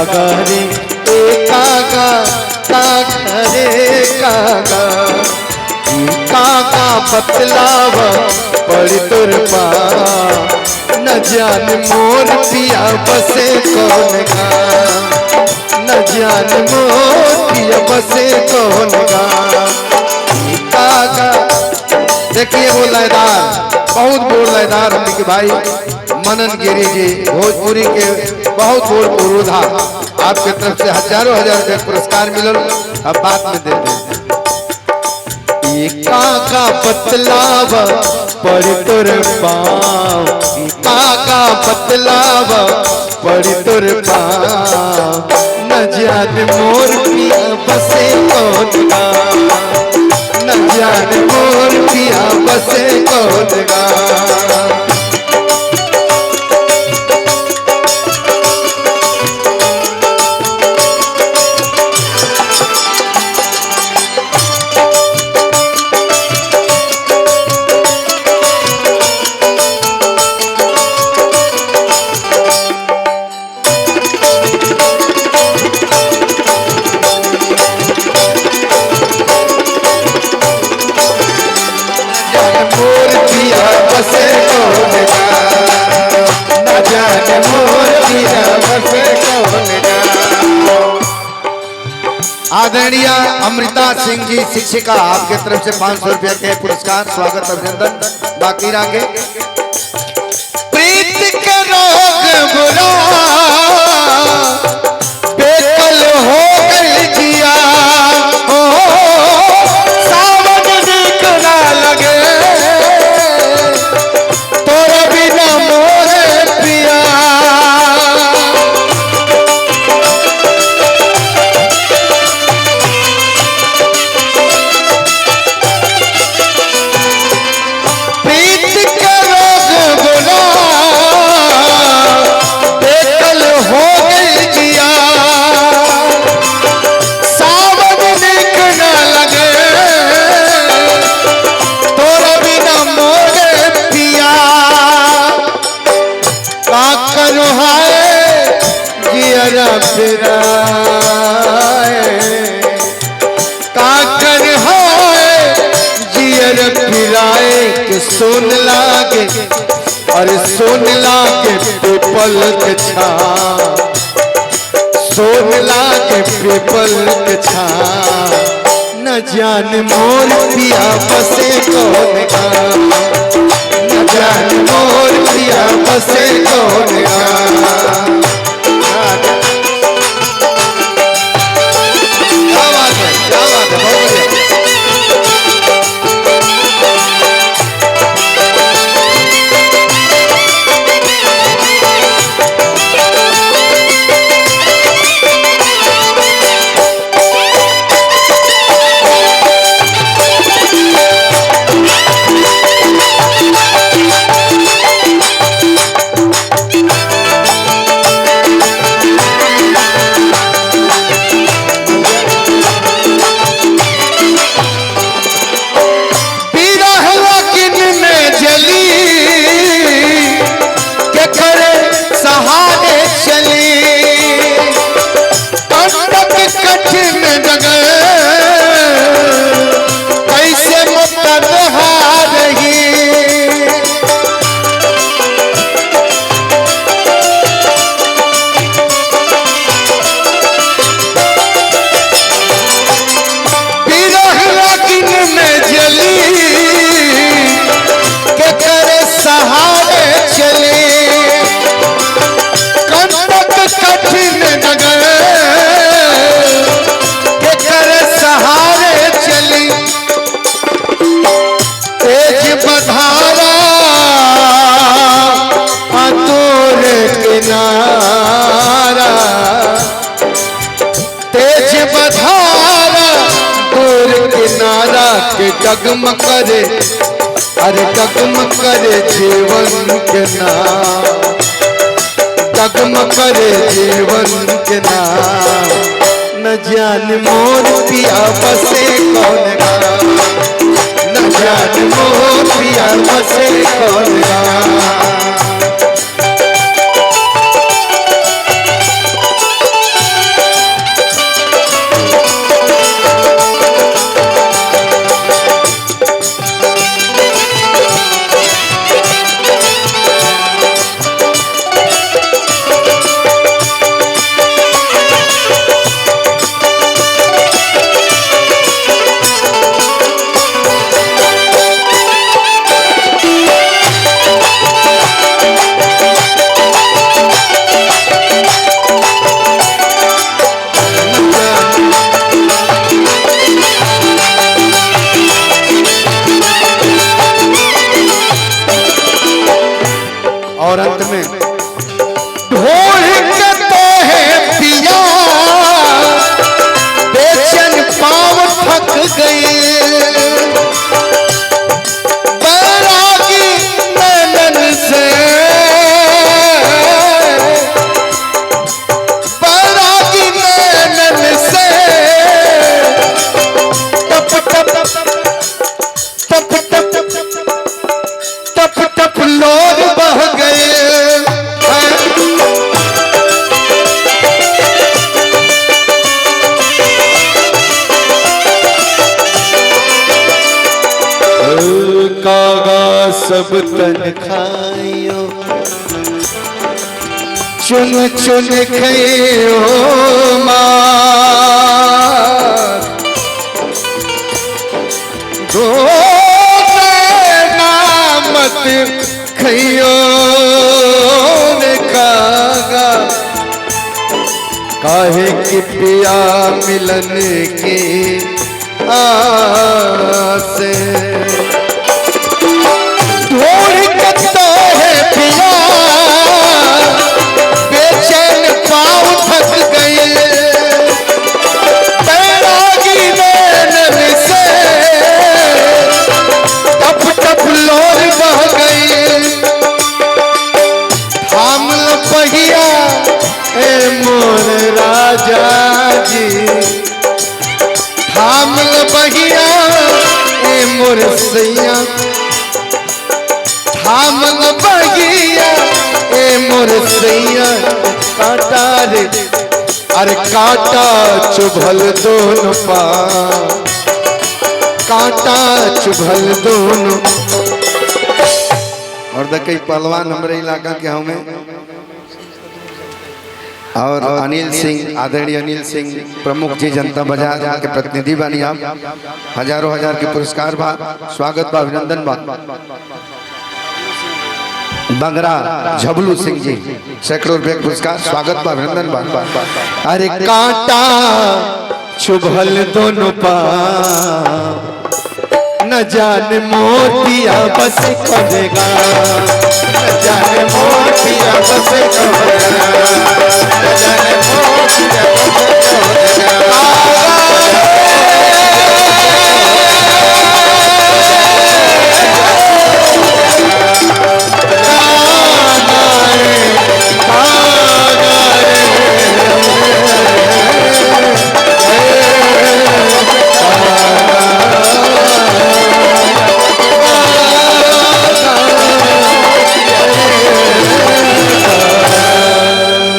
कागा रे कागा रे कागा कागा बतलाव पड़ तुर पा न जान मोर पिया बसे कौन गा न जान मोर पिया बसे कौन गा कागा। देखिए वो लयदार बहुत बोल लयदार हमने के भाई मनन गिरी जी भोजपुरी के बहुत बोल पुरोधा आपके तरफ से हजारों हजार पुरस्कार मिलल। अब बात में दे दें काका बतलाव पड़ तुर पाँव काका बतलाव पड़ तुर पाँव न जान मोर पिया बसे कौन गा न जान मोर पिया बसे कौन गा। आदरणीय अमृता सिंह जी शिक्षिका आपके तरफ से 500 रुपया के पुरस्कार स्वागत अभिनंदन। बाकी आगे प्रीत के रोग बुरा बेकल हो गई जिया हो सावन निकला लगे तोरा बिना मोरे पिया काकर है जियर फिराए के सोन लागे और सोन लागे पीपल के छा सोन लागे पीपल के छा न जान मोर पिया बसे कौन गा न जान मोर पिया बसे कौन गा। डगमग करे अरे डगमग करे जीवन के नाम डगमग करे जीवन के नाम न जान मोर पिया बसे कौन गा न जान मोर पिया बसे कौन गा। और अंत में ढोल कहते हैं पिया बेचैन पाँव थक गए बैरागी नैनन से बैरागी नैनन से टप टप टप टप टप टप लोग बह गए कागा सब तन खाइयो चुन चुन खाइयो मार दो नामत खाइयो ने कागा काहे कि पिया मिलन की आसे ढोल कहता है पिया बेचैन पाँव थक गए बैरागी नैनन से टप टप लोर बह गई थाम लो पहिया ए मोर राजा जी थाम लो पहिया ए मोर सैया थाम लो पहिया ए मोर सैया काटा रे अरे काटा चुभल दोनों पाँव काटा चुभल दोनों और कई पहलवान हमारे इलाका के हमें और अनिल सिंह आदरणीय अनिल सिंह प्रमुख जी जनता बाजार के प्रतिनिधि बानी आप हजारों हजार के पुरस्कार बा स्वागत बा अभिनंदन बा बंगरा झबलू सिंह जी सैकड़ों रुपये पुरस्कार स्वागत बा अभिनंदन बा अरे कांटा चुभल दोनों पाँव न जाने मोतिया बस करेगा न जाने मोतिया बस करेगा न जाने मोतिया बस करेगा